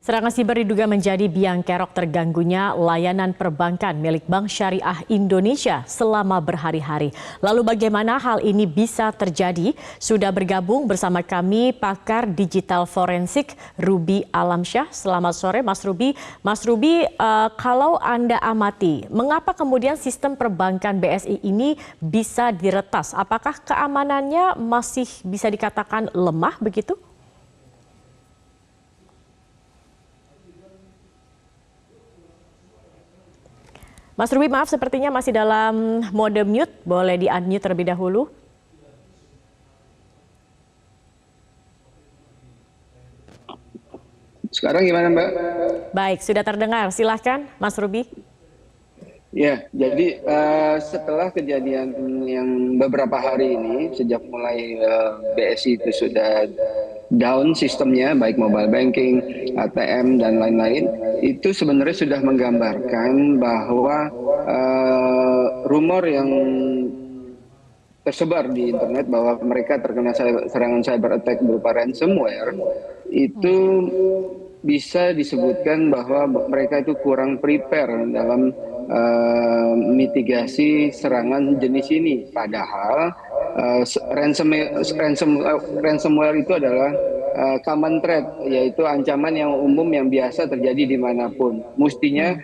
Serangan siber diduga menjadi biang kerok terganggunya layanan perbankan milik Bank Syariah Indonesia selama berhari-hari. Lalu bagaimana hal ini bisa terjadi? Sudah bergabung bersama kami pakar digital forensik Ruby Alamsyah. Selamat sore Mas Ruby. Mas Ruby, kalau Anda amati, mengapa kemudian sistem perbankan BSI ini bisa diretas? Apakah keamanannya masih bisa dikatakan lemah begitu? Mas Ruby, maaf sepertinya masih dalam mode mute. Boleh di-unmute terlebih dahulu. Sekarang gimana, Mbak? Baik, sudah terdengar. Silahkan, Mas Ruby. Ya, jadi setelah kejadian yang beberapa hari ini, sejak mulai BSI itu sudah down sistemnya, baik mobile banking, ATM, dan lain-lain, itu sebenarnya sudah menggambarkan bahwa rumor yang tersebar di internet bahwa mereka terkena serangan cyber attack berupa ransomware, itu bisa disebutkan bahwa mereka itu kurang prepare dalam mitigasi serangan jenis ini. Padahal ransomware itu adalah common threat, yaitu ancaman yang umum yang biasa terjadi dimanapun. Mestinya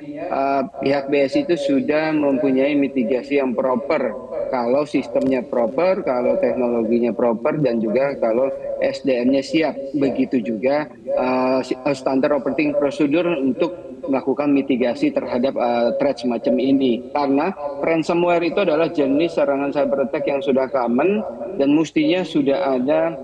pihak BSI itu sudah mempunyai mitigasi yang proper. Kalau sistemnya proper, kalau teknologinya proper, dan juga kalau SDM-nya siap. Begitu juga standar operating procedure untuk melakukan mitigasi terhadap threat semacam ini. Karena ransomware itu adalah jenis serangan cyber attack yang sudah common dan mestinya sudah ada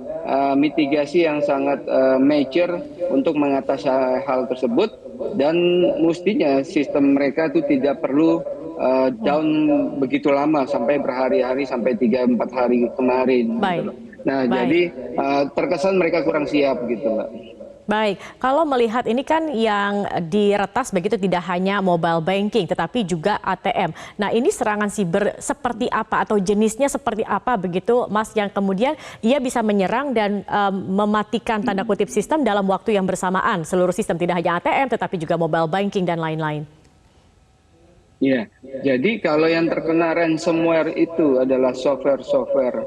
mitigasi yang sangat mature untuk mengatasi hal tersebut, dan mestinya sistem mereka itu tidak perlu down begitu lama sampai berhari-hari, sampai 3-4 hari kemarin. Baik. Nah, Baik. jadi terkesan mereka kurang siap gitu, Mbak. Baik, kalau melihat ini kan yang diretas begitu tidak hanya mobile banking tetapi juga ATM. Nah, ini serangan siber seperti apa atau jenisnya seperti apa begitu Mas, yang kemudian ia bisa menyerang dan mematikan tanda kutip sistem dalam waktu yang bersamaan, seluruh sistem tidak hanya ATM tetapi juga mobile banking dan lain-lain. Iya, jadi kalau yang terkena ransomware itu adalah software-software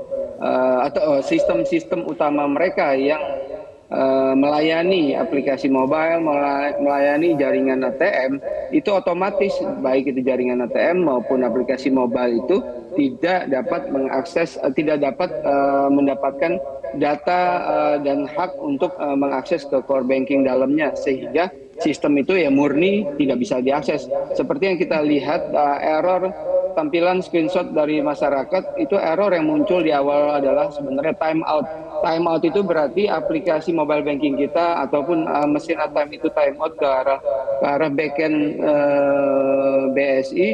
atau sistem-sistem utama mereka yang melayani aplikasi mobile, melayani jaringan ATM, itu otomatis baik itu jaringan ATM maupun aplikasi mobile itu tidak dapat mengakses, tidak dapat mendapatkan data dan hak untuk mengakses ke core banking dalamnya, sehingga sistem itu ya murni tidak bisa diakses. Seperti yang kita lihat error tampilan screenshot dari masyarakat, itu error yang muncul di awal adalah sebenarnya timeout. Timeout itu berarti aplikasi mobile banking kita ataupun mesin ATM itu timeout ke arah backend BSI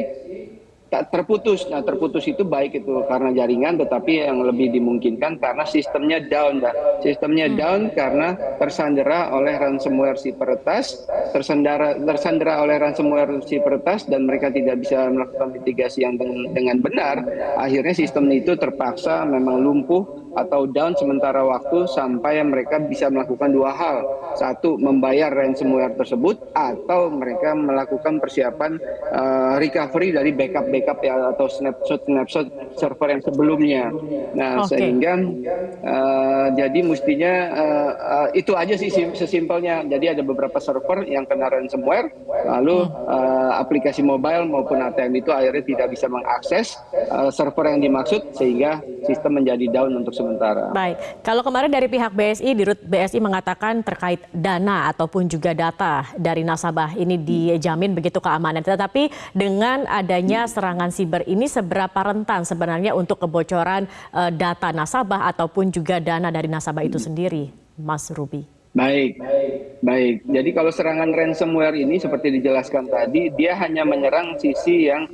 terputus. Nah, terputus itu baik itu karena jaringan, tetapi yang lebih dimungkinkan karena sistemnya down, Mbak. Sistemnya down karena tersandera oleh ransomware si peretas, tersandera oleh ransomware si peretas, dan mereka tidak bisa melakukan mitigasi yang dengan benar. Akhirnya sistem itu terpaksa memang lumpuh atau down sementara waktu sampai mereka bisa melakukan dua hal. Satu, membayar ransomware tersebut, atau mereka melakukan persiapan recovery dari backup ya, atau snapshot server yang sebelumnya. Nah, sehingga jadi mestinya itu aja sih sesimpelnya. Jadi ada beberapa server yang kena ransomware, lalu aplikasi mobile maupun ATM itu akhirnya tidak bisa mengakses server yang dimaksud, sehingga sistem menjadi down untuk sementara. Baik, kalau kemarin dari pihak BSI, Dirut BSI mengatakan terkait dana ataupun juga data dari nasabah ini dijamin begitu keamanan. Tetapi dengan adanya serangan siber ini, seberapa rentan sebenarnya untuk kebocoran data nasabah ataupun juga dana dari nasabah itu sendiri, Mas Ruby? Baik. Jadi kalau serangan ransomware ini seperti dijelaskan tadi, dia hanya menyerang sisi yang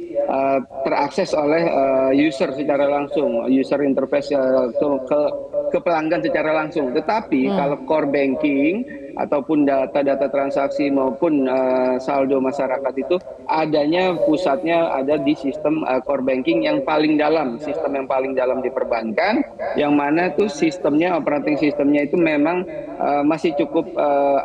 terakses oleh user secara langsung, user interface ke pelanggan secara langsung. Tetapi kalau core banking ataupun data-data transaksi maupun saldo masyarakat itu adanya pusatnya ada di sistem core banking yang paling dalam, sistem yang paling dalam di perbankan, yang mana tuh sistemnya, operating sistemnya itu memang masih cukup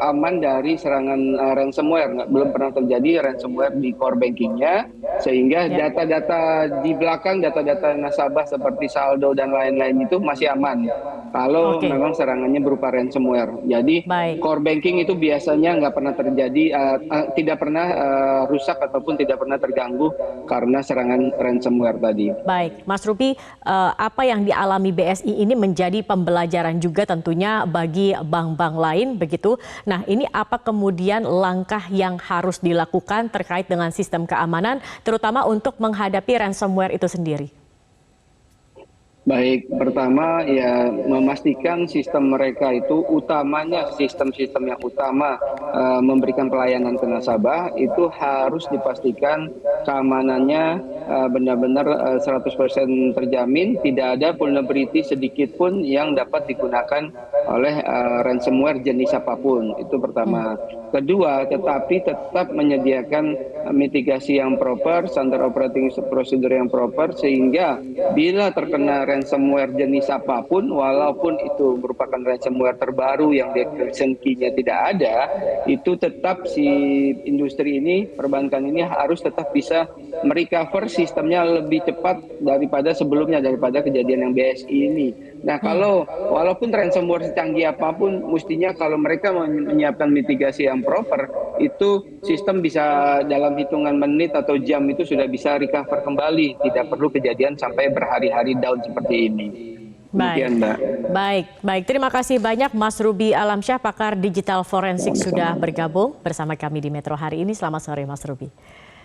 aman dari serangan ransomware. Belum pernah terjadi ransomware di core bankingnya, sehingga data-data di belakang, data-data nasabah seperti saldo dan lain-lain itu masih aman kalau memang serangannya berupa ransomware. Jadi core banking itu biasanya nggak pernah terjadi, tidak pernah rusak ataupun tidak pernah terganggu karena serangan ransomware tadi. Baik, Mas Ruby, apa yang dialami BSI ini menjadi pembelajaran juga tentunya bagi bank-bank lain begitu. Nah, ini apa kemudian langkah yang harus dilakukan terkait dengan sistem keamanan, terutama untuk menghadapi ransomware itu sendiri? Baik, pertama ya memastikan sistem mereka itu utamanya sistem-sistem yang utama memberikan pelayanan ke nasabah itu harus dipastikan keamanannya benar-benar 100% terjamin, tidak ada vulnerability sedikit pun yang dapat digunakan oleh ransomware jenis apapun. Itu pertama. Kedua, tetapi tetap menyediakan mitigasi yang proper, standar operating procedure yang proper, sehingga bila terkena ransomware jenis apapun, walaupun itu merupakan ransomware terbaru yang decryption key-nya tidak ada, itu tetap si industri ini, perbankan ini harus tetap bisa merecover sistemnya lebih cepat daripada sebelumnya, daripada kejadian yang BSI ini. Nah, kalau walaupun ransomware secanggih apapun, mestinya kalau mereka menyiapkan mitigasi yang proper, itu sistem bisa dalam hitungan menit atau jam itu sudah bisa recover kembali, tidak perlu kejadian sampai berhari-hari down seperti ini. Baik, baik. Terima kasih banyak Mas Ruby Alamsyah, pakar digital forensik sudah bergabung bersama kami di Metro hari ini. Selamat sore Mas Ruby.